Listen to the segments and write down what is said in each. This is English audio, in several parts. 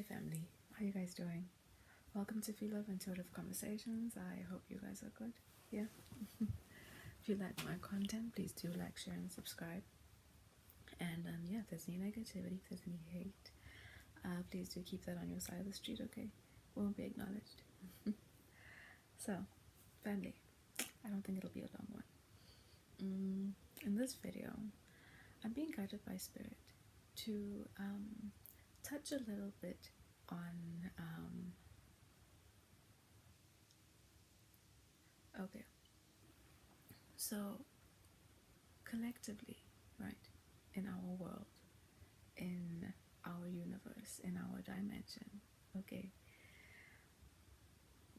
Hey family, how you guys doing? Welcome to Phie.Love Intuitive Conversations. I hope you guys are good. Yeah. If you like my content, please do like, share, and subscribe. And yeah, if there's any negativity, if there's any hate, please do keep that on your side of the street, okay? Won't be acknowledged. So, family, I don't think it'll be a long one. In this video, I'm being guided by Spirit to touch a little bit on okay, so collectively, right, in our world, in our universe, in our dimension, okay,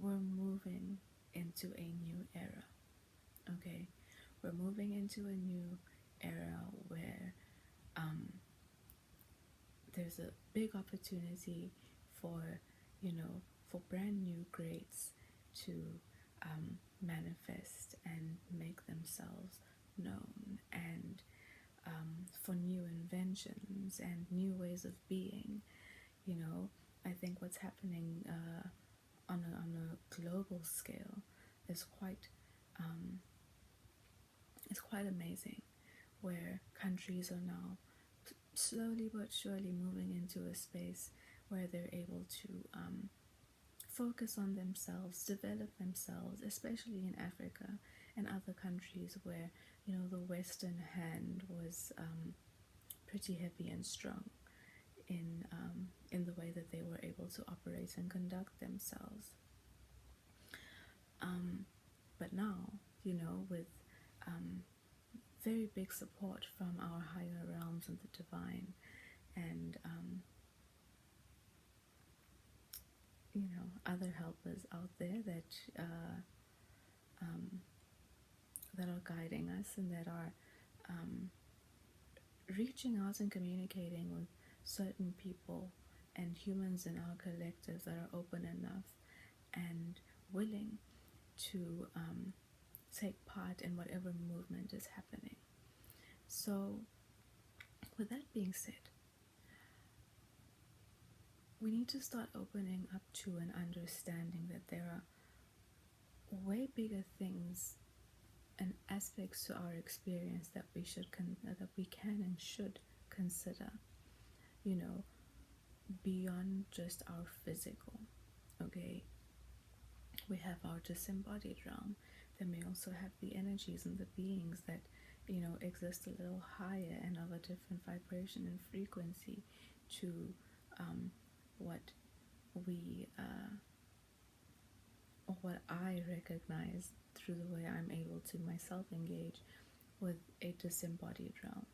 we're moving into a new era, okay? We're moving into a new era where there's a big opportunity for, for brand new greats to manifest and make themselves known, and for new inventions and new ways of being. I think what's happening on a global scale is quite amazing, where countries are now slowly but surely moving into a space where they're able to focus on themselves, develop themselves, especially in Africa and other countries where the Western hand was pretty heavy and strong in the way that they were able to operate and conduct themselves. But now, with very big support from our higher realms and the divine, and other helpers out there that that are guiding us and that are reaching out and communicating with certain people and humans in our collectives that are open enough and willing to take part in whatever movement is happening. So, with that being said, we need to start opening up to an understanding that there are way bigger things and aspects to our experience that we can and should consider, beyond just our physical. Okay, we have our disembodied realm. Then we also have the energies and the beings that exist a little higher and of a different vibration and frequency to what we or what I recognize through the way I'm able to myself engage with a disembodied realm,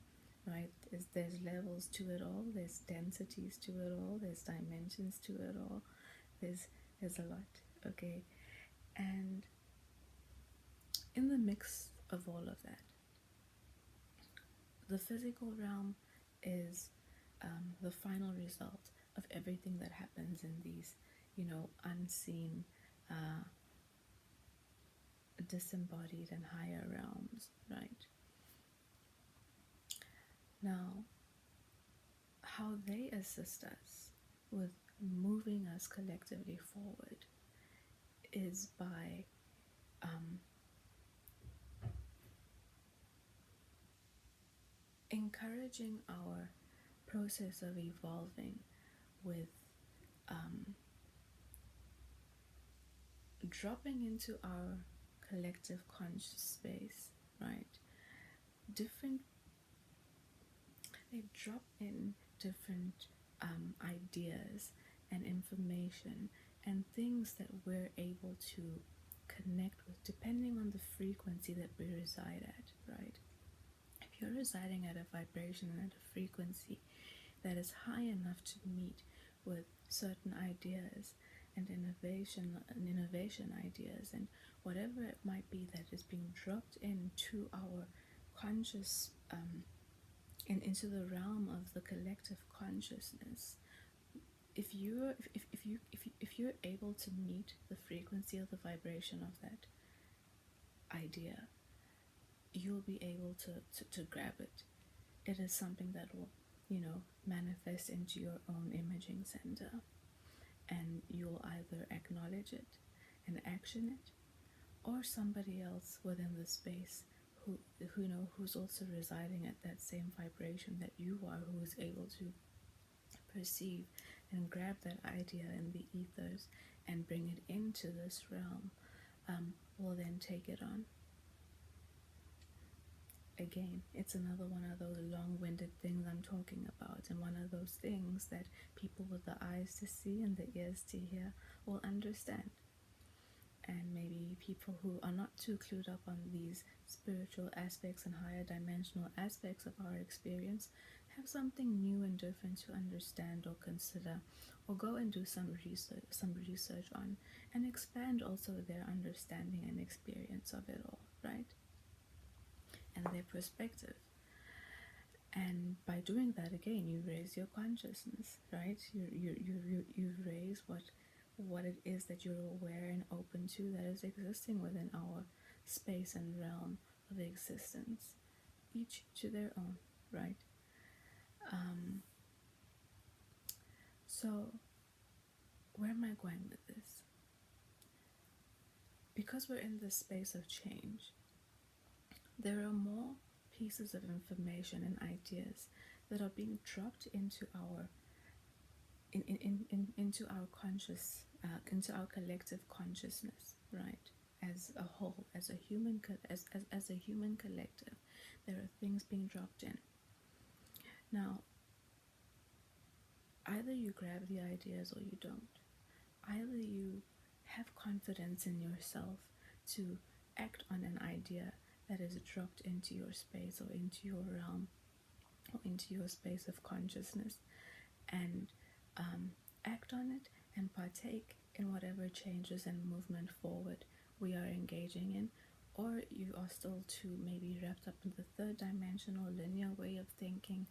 right? There's levels to it all, there's densities to it all, there's dimensions to it all, there's a lot, okay? And in the mix of all of that, the physical realm is the final result of everything that happens in these, unseen, disembodied and higher realms, right? Now, how they assist us with moving us collectively forward is by encouraging our process of evolving with dropping into our collective conscious space, right? They drop in different ideas and information and things that we're able to connect with depending on the frequency that we reside at, right? If you're residing at a vibration and at a frequency that is high enough to meet with certain ideas and innovation ideas and whatever it might be that is being dropped into our conscious and into the realm of the collective consciousness, if you're able to meet the frequency of the vibration of that idea, you'll be able to grab it. It is something that will manifest into your own imaging center. And you'll either acknowledge it and action it, or somebody else within the space who's also residing at that same vibration that you are, who is able to perceive and grab that idea in the ethers and bring it into this realm, will then take it on. Again, it's another one of those long-winded things I'm talking about, and one of those things that people with the eyes to see and the ears to hear will understand. And maybe people who are not too clued up on these spiritual aspects and higher dimensional aspects of our experience have something new and different to understand or consider, or go and do some research on, and expand also their understanding and experience of it all, right? And their perspective. And by doing that, again, you raise your consciousness, right? You raise what it is that you're aware and open to that is existing within our space and realm of existence, each to their own, right? So where am I going with this? Because we're in this space of change, there are more pieces of information and ideas that are being dropped into our into our conscious, into our collective consciousness, right? As a whole, as a human collective, there are things being dropped in. Now, either you grab the ideas or you don't. Either you have confidence in yourself to act on an idea that is dropped into your space or into your realm or into your space of consciousness, and act on it and partake in whatever changes and movement forward we are engaging in, or you are still too maybe wrapped up in the third dimensional linear way of thinking,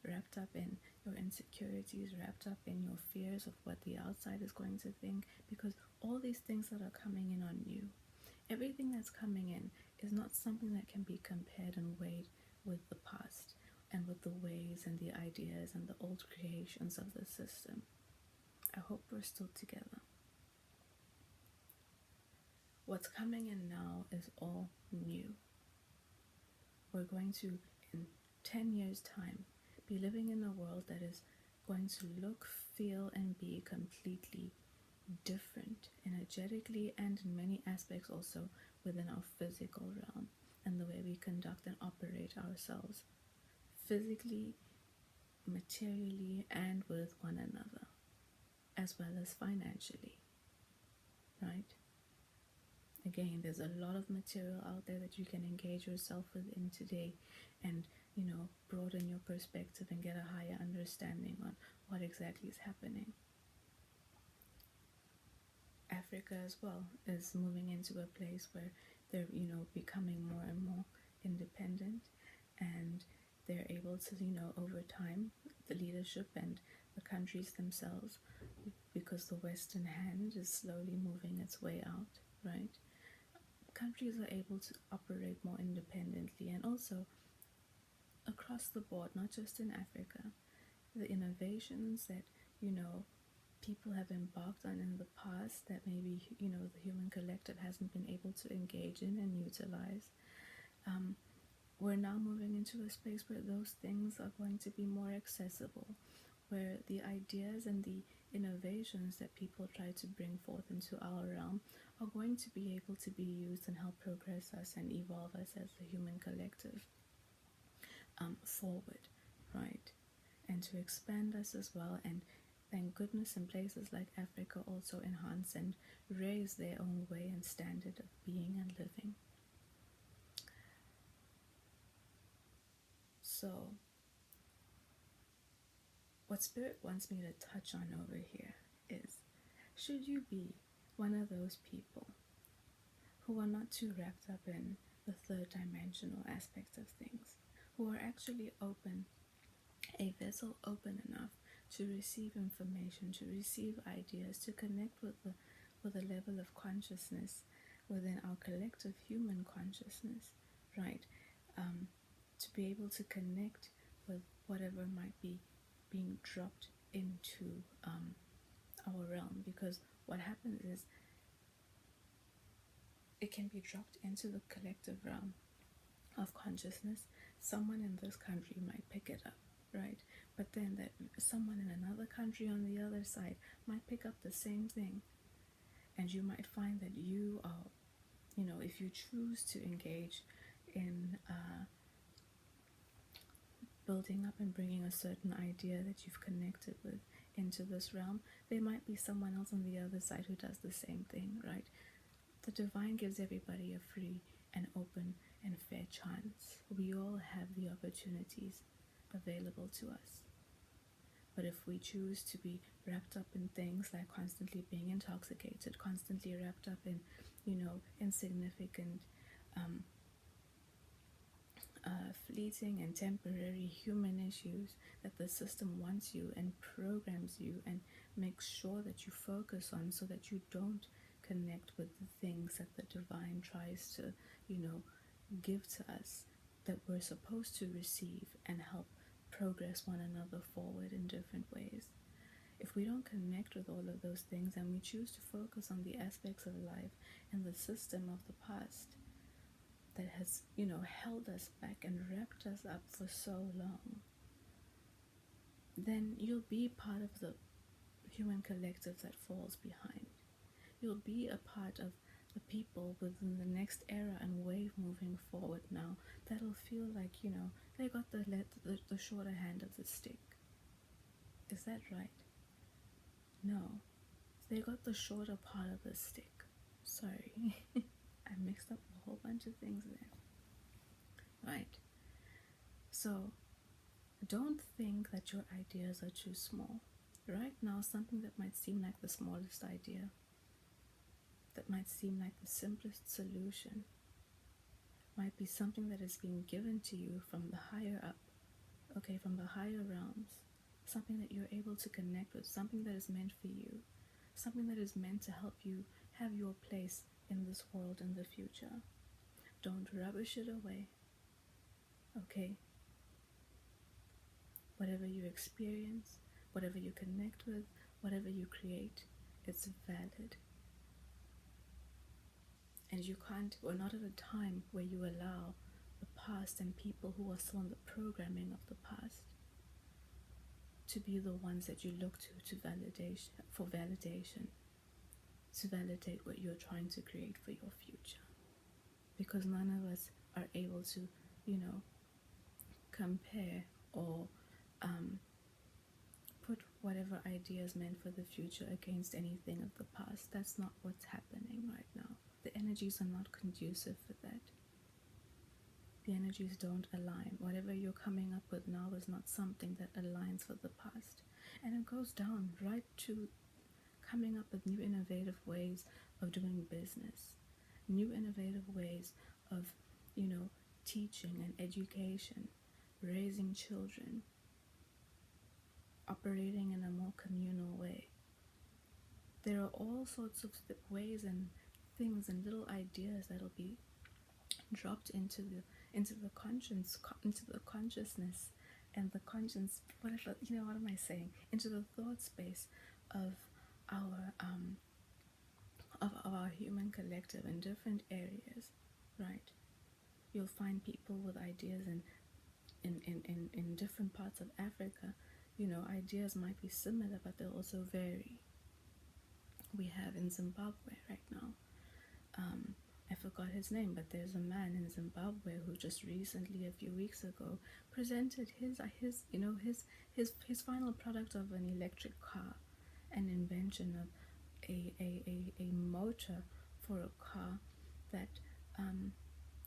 wrapped up in your insecurities, wrapped up in your fears of what the outside is going to think, because all these things that are coming in on you, everything that's coming in is not something that can be compared and weighed with the past and with the ways and the ideas and the old creations of the system. I hope we're still together. What's coming in now is all new. We're going to, in 10 years' time, be living in a world that is going to look, feel, and be completely different, energetically and in many aspects also within our physical realm and the way we conduct and operate ourselves, physically, materially, and with one another, as well as financially, right? Again, there's a lot of material out there that you can engage yourself within today and, broaden your perspective and get a higher understanding on what exactly is happening. Africa as well is moving into a place where they're, becoming more and more independent, and they're able to, over time, the leadership and the countries themselves, because the Western hand is slowly moving its way out, right? Countries are able to operate more independently, and also across the board, not just in Africa, the innovations that, people have embarked on in the past that maybe, the human collective hasn't been able to engage in and utilize. We're now moving into a space where those things are going to be more accessible, where the ideas and the innovations that people try to bring forth into our realm are going to be able to be used and help progress us and evolve us as the human collective forward, right? And to expand us as well, and thank goodness in places like Africa also enhance and raise their own way and standard of being and living. So, what Spirit wants me to touch on over here is, should you be one of those people who are not too wrapped up in the third dimensional aspects of things, who are actually open, a vessel open enough to receive information, to receive ideas, to connect with a level of consciousness within our collective human consciousness, right? To be able to connect with whatever might be being dropped into our realm. Because what happens is it can be dropped into the collective realm of consciousness. Someone in this country might pick it up, right? But then that someone in another country on the other side might pick up the same thing, and you might find that you are, if you choose to engage in building up and bringing a certain idea that you've connected with into this realm, there might be someone else on the other side who does the same thing, right? The divine gives everybody a free and open and fair chance. We all have the opportunities available to us. But if we choose to be wrapped up in things like constantly being intoxicated, constantly wrapped up in, insignificant, fleeting and temporary human issues that the system wants you and programs you and makes sure that you focus on, so that you don't connect with the things that the divine tries to, give to us, that we're supposed to receive and help progress one another forward in different ways. If we don't connect with all of those things and we choose to focus on the aspects of life and the system of the past that has, held us back and wrapped us up for so long, then you'll be part of the human collective that falls behind. You'll be a part of the people within the next era and wave moving forward now that'll feel like, they got the shorter hand of the stick. Is that right? No. They got the shorter part of the stick. Sorry. I mixed up a whole bunch of things there. Right. So, don't think that your ideas are too small. Right now, something that might seem like the smallest idea, that might seem like the simplest solution, might be something that is being given to you from the higher up, okay, from the higher realms, something that you're able to connect with, something that is meant for you, something that is meant to help you have your place in this world in the future. Don't rubbish it away, okay? Whatever you experience, whatever you connect with, whatever you create, it's valid. And we're not at a time where you allow the past and people who are still in the programming of the past to be the ones that you look to validation, to validate what you're trying to create for your future. Because none of us are able to, compare or put whatever idea is meant for the future against anything of the past. That's not what's happening right now. The energies are not conducive for that. The energies don't align. Whatever you're coming up with now is not something that aligns for the past. And it goes down right to coming up with new innovative ways of doing business, new innovative ways of, teaching and education, raising children, operating in a more communal way. There are all sorts of ways and things and little ideas that'll be dropped into the consciousness and the conscience, whatever, what am I saying, into the thought space of our human collective in different areas, right? You'll find people with ideas in different parts of Africa. Ideas might be similar, but they'll also vary. We have in Zimbabwe right now, I forgot his name, but there's a man in Zimbabwe who just recently, a few weeks ago, presented his final product of an electric car, an invention of a motor for a car that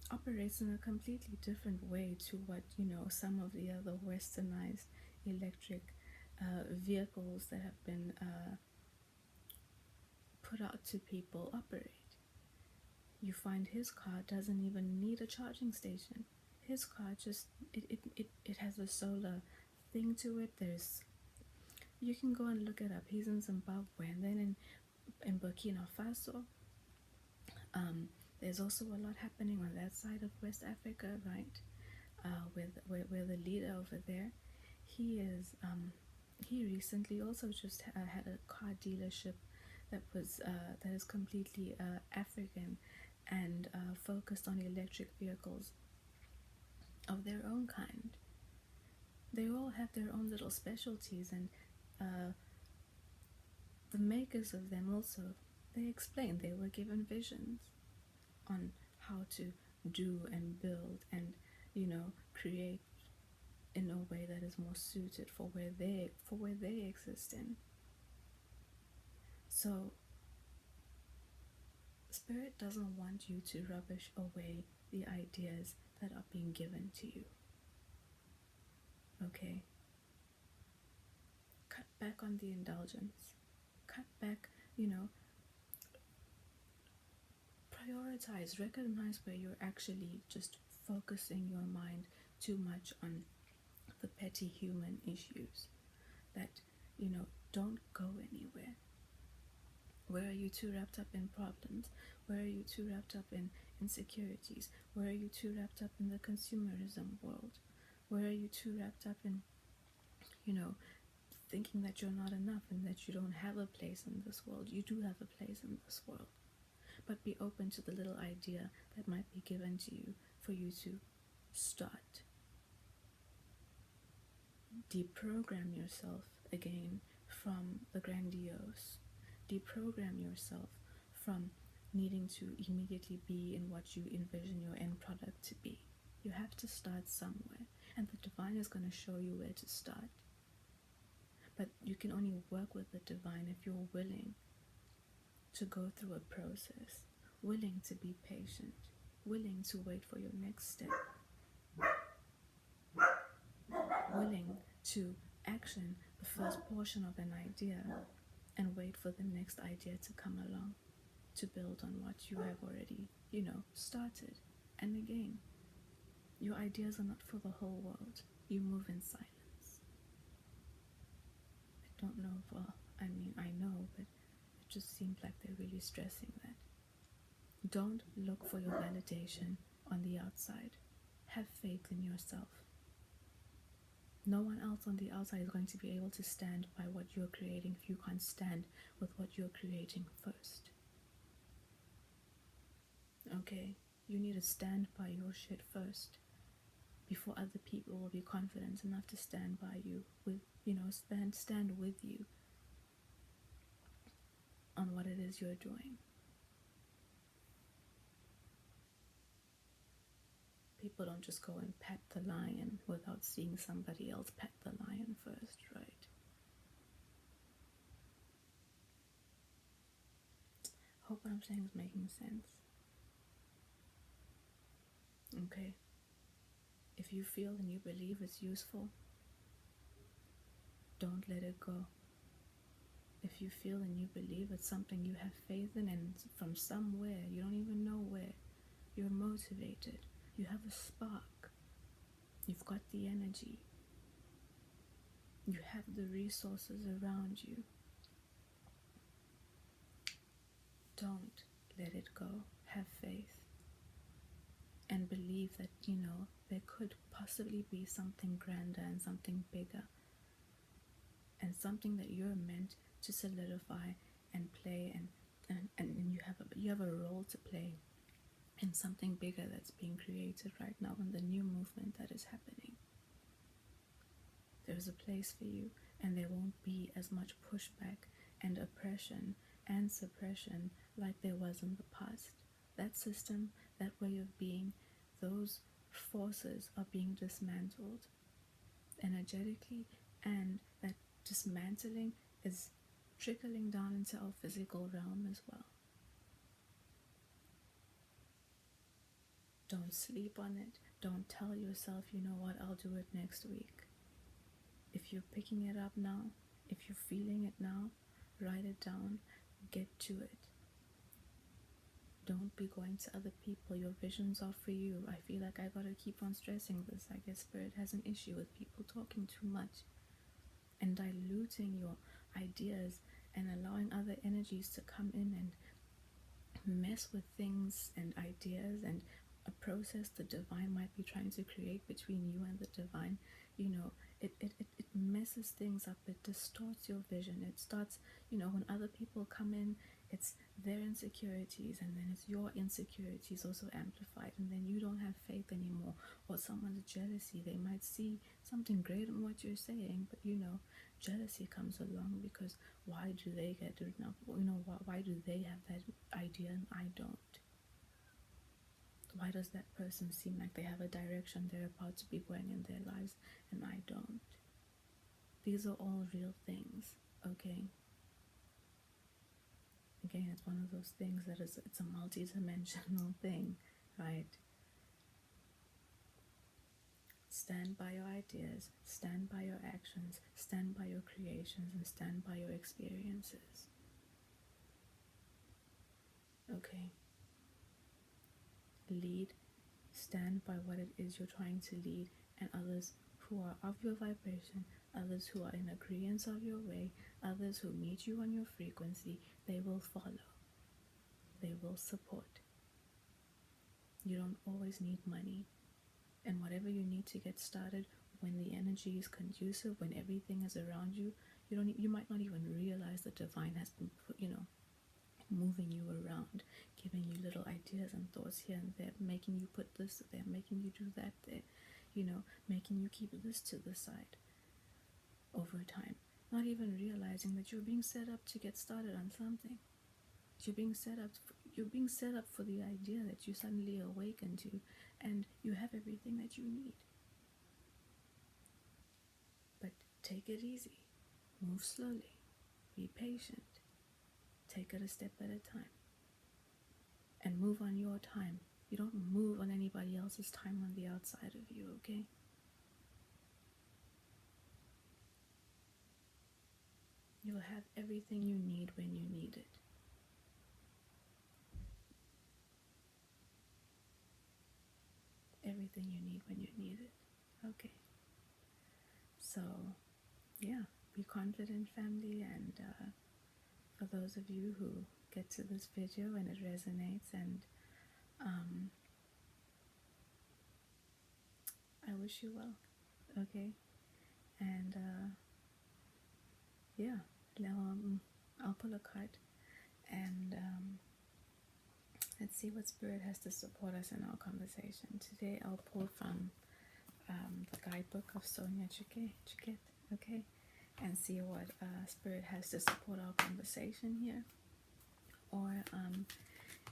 operates in a completely different way to what some of the other westernized electric vehicles that have been put out to people operate. You find his car doesn't even need a charging station. His car just it has a solar thing to it. You can go and look it up. He's in Zimbabwe, and then in Burkina Faso. There's also a lot happening on that side of West Africa, right? Where the leader over there, he recently also just had a car dealership that is completely African and focused on electric vehicles of their own kind. They all have their own little specialties, and the makers of them also, they explained they were given visions on how to do and build and, create in a way that is more suited for where they exist in. So Spirit doesn't want you to rubbish away the ideas that are being given to you. Okay? Cut back on the indulgence. Cut back, prioritize, recognize where you're actually just focusing your mind too much on the petty human issues that, don't go anywhere. Where are you too wrapped up in problems? Where are you too wrapped up in insecurities? Where are you too wrapped up in the consumerism world? Where are you too wrapped up in, thinking that you're not enough and that you don't have a place in this world? You do have a place in this world. But be open to the little idea that might be given to you for you to start. Deprogram yourself again from the grandiose. Deprogram yourself from needing to immediately be in what you envision your end product to be. You have to start somewhere, and the divine is going to show you where to start. But you can only work with the divine if you're willing to go through a process, willing to be patient, willing to wait for your next step, willing to action the first portion of an idea and wait for the next idea to come along to build on what you have already, started. And again, your ideas are not for the whole world. You move in silence. I don't know if, I know, but it just seems like they're really stressing that. Don't look for your validation on the outside. Have faith in yourself. No one else on the outside is going to be able to stand by what you're creating if you can't stand with what you're creating first. Okay? You need to stand by your shit first before other people will be confident enough to stand by you with, stand with you on what it is you're doing. People don't just go and pet the lion without seeing somebody else pet the lion first, right? Hope what I'm saying is making sense. Okay? If you feel and you believe it's useful, don't let it go. If you feel and you believe it's something you have faith in, and from somewhere, you don't even know where, you're motivated, you have a spark, you've got the energy, you have the resources around you, don't let it go. Have faith and believe that, there could possibly be something grander and something bigger and something that you're meant to solidify and play, and you have a role to play in something bigger that's being created right now in the new movement that is happening. There's a place for you, and there won't be as much pushback and oppression and suppression like there was in the past. That system, that way of being, those forces are being dismantled energetically, and that dismantling is trickling down into our physical realm as well. Don't sleep on it. Don't tell yourself, you know what, I'll do it next week. If you're picking it up now, if you're feeling it now, write it down, get to it. Don't be going to other people. Your visions are for you. I feel like I gotta keep on stressing this. I guess Spirit has an issue with people talking too much and diluting your ideas and allowing other energies to come in and mess with things and ideas and a process the divine might be trying to create between you and the divine. it messes things up. It distorts your vision. It starts, when other people come in, it's their insecurities, and then it's your insecurities also amplified, and then you don't have faith anymore. Or someone's jealousy, they might see something great in what you're saying, but jealousy comes along because why do they get to know, why do they have that idea and I don't? Why does that person seem like they have a direction they're about to be going in their lives and I don't? These are all real things, okay? Again, it's one of those things that it's a multi-dimensional thing, right? Stand by your ideas, stand by your actions, stand by your creations, and stand by your experiences. Okay? Lead, stand by what it is you're trying to lead, and others who are of your vibration, others who are in agreement of your way, others who meet you on your frequency, they will follow. They will support. You don't always need money. And whatever you need to get started, when the energy is conducive, when everything is around you, you might not even realize the divine has been moving you around, giving you little ideas and thoughts here and there, making you put this there, making you do that there, making you keep this to the side over time, not even realizing that you're being set up to get started on something. You're being set up for the idea that you suddenly awaken to, and you have everything that you need. But take it easy, move slowly, be patient, take it a step at a time, and move on your time. You don't move on anybody else's time on the outside of you, okay? You'll have everything you need when you need it. Everything you need when you need it. Okay. So, yeah, be confident, family, and for those of you who get to this video and it resonates, and I wish you well, okay? And yeah, now I'll pull a card, and let's see what Spirit has to support us in our conversation. Today I'll pull from the guidebook of Sonia Chiquet, okay? And see what Spirit has to support our conversation here. Or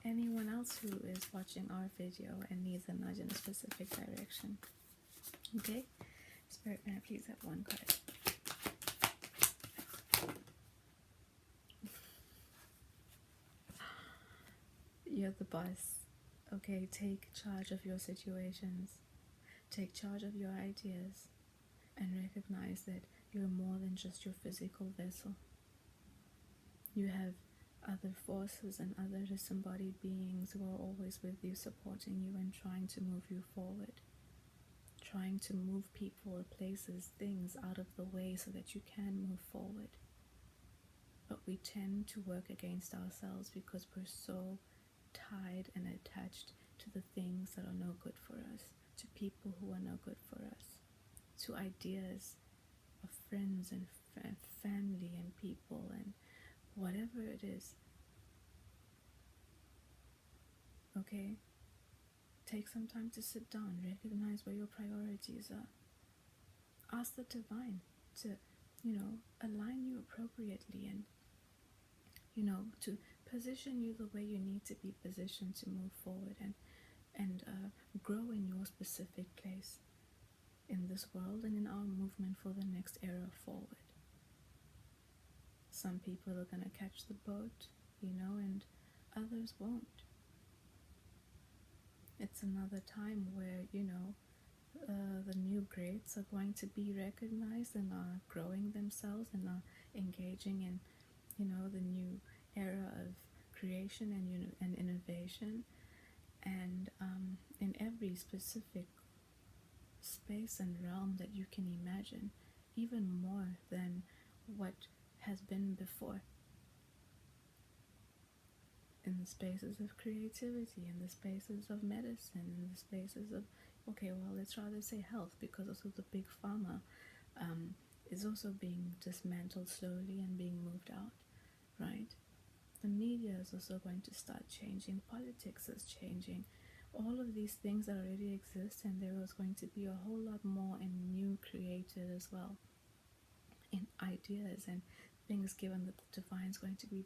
anyone else who is watching our video and needs a nudge in a specific direction. Okay? Spirit, may I please have one card? You're the boss. Okay, take charge of your situations. Take charge of your ideas. And recognize that you're more than just your physical vessel. You have other forces and other disembodied beings who are always with you, supporting you and trying to move you forward. Trying to move people, places, things out of the way so that you can move forward. But we tend to work against ourselves because we're so tied and attached to the things that are no good for us, to people who are no good for us, to ideas of friends and family and people and whatever it is. Okay? Take some time to sit down, recognize where your priorities are. Ask the divine to, align you appropriately and, to position you the way you need to be positioned to move forward and grow in your specific place in this world and in our movement for the next era forward. Some people are going to catch the boat, and others won't. It's another time where, the new greats are going to be recognized and are growing themselves and are engaging in, the new era of creation and innovation. And in every specific space and realm that you can imagine, even more than what has been before. In the spaces of creativity, in the spaces of medicine, in the spaces of, okay, well, let's rather say health, because also the big pharma is also being dismantled slowly and being moved out, right? The media is also going to start changing, politics is changing, all of these things that already exist, and there is going to be a whole lot more and new created as well, in ideas and things given that the divine is going to be,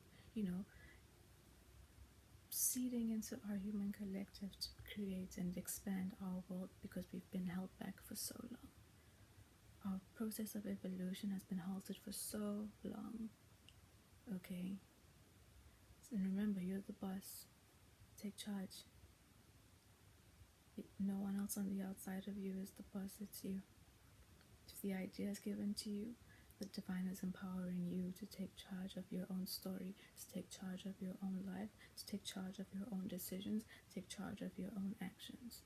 seeding into our human collective to create and expand our world, because we've been held back for so long. Our process of evolution has been halted for so long. Okay? And remember, you're the boss. Take charge. No one else on the outside of you is the boss, it's you. If the idea is given to you, the divine is empowering you to take charge of your own story, to take charge of your own life, to take charge of your own decisions, take charge of your own actions.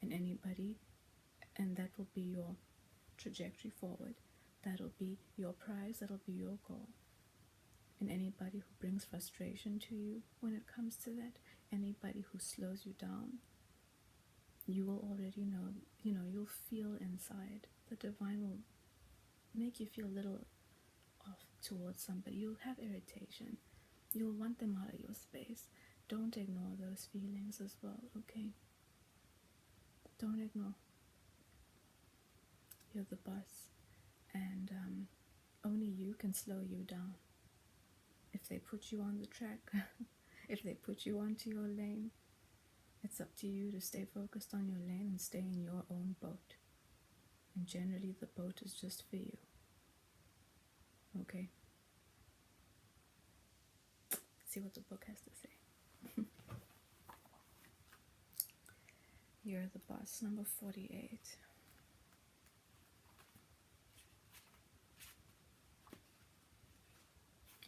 And that will be your trajectory forward. That'll be your prize, that'll be your goal. And anybody who brings frustration to you when it comes to that, anybody who slows you down, you will already know, you'll feel inside. The divine will make you feel a little off towards somebody. You'll have irritation. You'll want them out of your space. Don't ignore those feelings as well, okay? Don't ignore. You're the boss. And only you can slow you down. If they put you on the track, if they put you onto your lane, it's up to you to stay focused on your lane and stay in your own boat. And generally the boat is just for you. Okay? Let's see what the book has to say. You're the boss, number 48.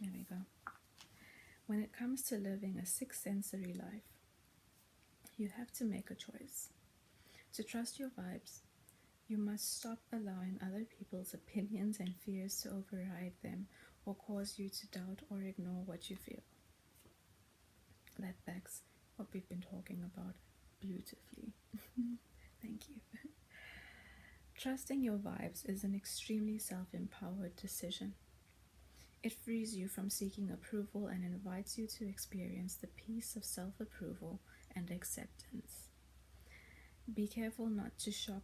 There we go. When it comes to living a six-sensory life, you have to make a choice. To trust your vibes, you must stop allowing other people's opinions and fears to override them or cause you to doubt or ignore what you feel. That backs what we've been talking about beautifully. Thank you. Trusting your vibes is an extremely self-empowered decision. It frees you from seeking approval and invites you to experience the peace of self-approval and acceptance. Be careful not to shop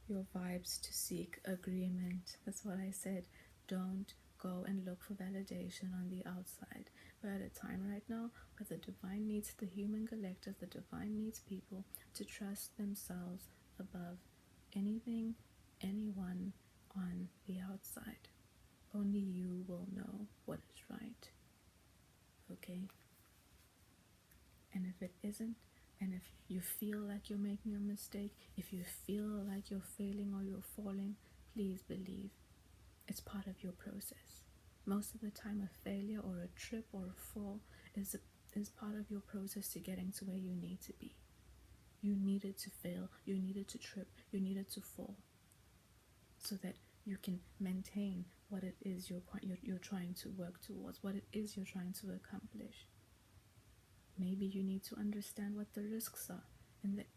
your vibes to seek agreement. That's what I said. Don't go and look for validation on the outside. We're at a time right now where the divine needs the human collective, the divine needs people to trust themselves above anything, anyone on the outside. Only you will know what is right. Okay? And if it isn't, and if you feel like you're making a mistake, if you feel like you're failing or you're falling, please believe it's part of your process. Most of the time, a failure or a trip or a fall is part of your process to getting to where you need to be. You needed to fail, you needed to trip, you needed to fall, so that you can maintain what it is you're trying to work towards, what it is you're trying to accomplish. Maybe you need to understand what the risks are, and that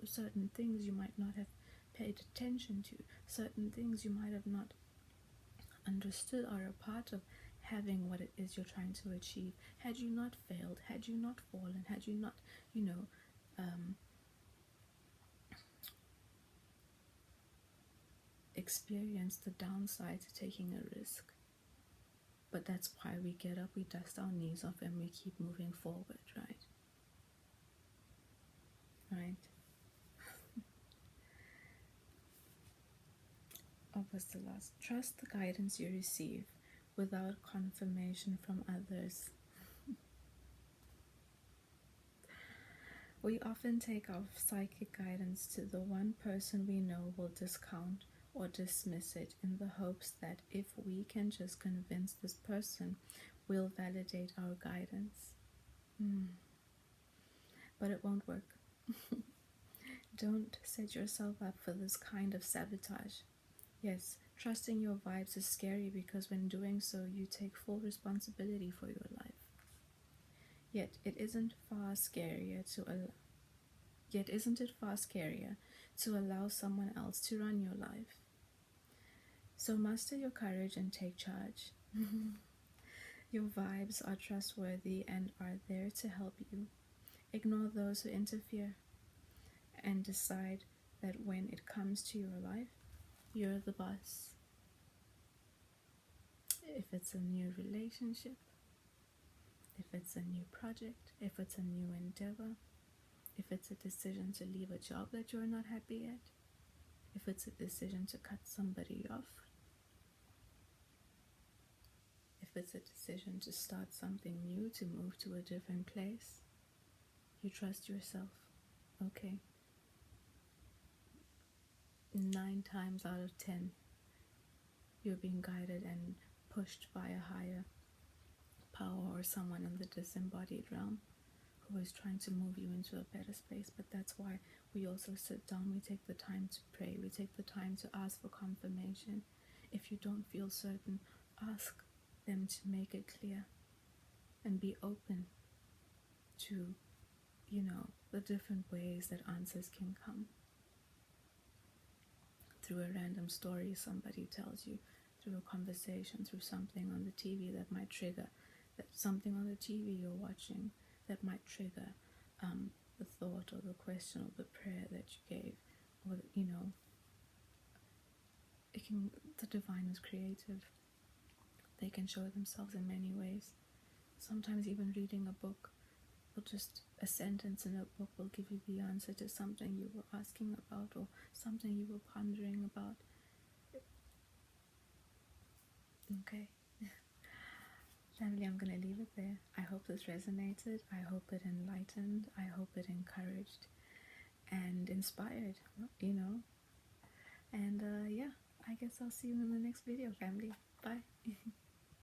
certain things you might not have paid attention to, certain things you might have not understood are a part of having what it is you're trying to achieve. Had you not failed, had you not fallen, had you not, experienced the downside to taking a risk. But that's why we get up, we dust our knees off, and we keep moving forward, right? Right? What was the last? Trust the guidance you receive without confirmation from others. We often take our psychic guidance to the one person we know will discount or dismiss it in the hopes that if we can just convince this person, we'll validate our guidance. But it won't work. Don't set yourself up for this kind of sabotage. Yes, trusting your vibes is scary because when doing so, you take full responsibility for your life. Yet isn't it far scarier to allow someone else to run your life? So muster your courage and take charge. Your vibes are trustworthy and are there to help you. Ignore those who interfere and decide that when it comes to your life, you're the boss. If it's a new relationship, if it's a new project, if it's a new endeavor, if it's a decision to leave a job that you're not happy at, if it's a decision to cut somebody off, if it's a decision to start something new, to move to a different place, you trust yourself, okay? 9 times out of 10, you're being guided and pushed by a higher power or someone in the disembodied realm who is trying to move you into a better space. But that's why we also sit down, we take the time to pray, we take the time to ask for confirmation. If you don't feel certain, ask them to make it clear and be open to, the different ways that answers can come. Through a random story somebody tells you, through a conversation, through something on the TV that might trigger, something on the TV you're watching that might trigger the thought or the question or the prayer that you gave, or the divine is creative. They can show themselves in many ways. Sometimes even reading a book, or just a sentence in a book, will give you the answer to something you were asking about or something you were pondering about. Okay. Family, I'm going to leave it there. I hope this resonated. I hope it enlightened. I hope it encouraged and inspired, And yeah, I guess I'll see you in the next video, family. Bye.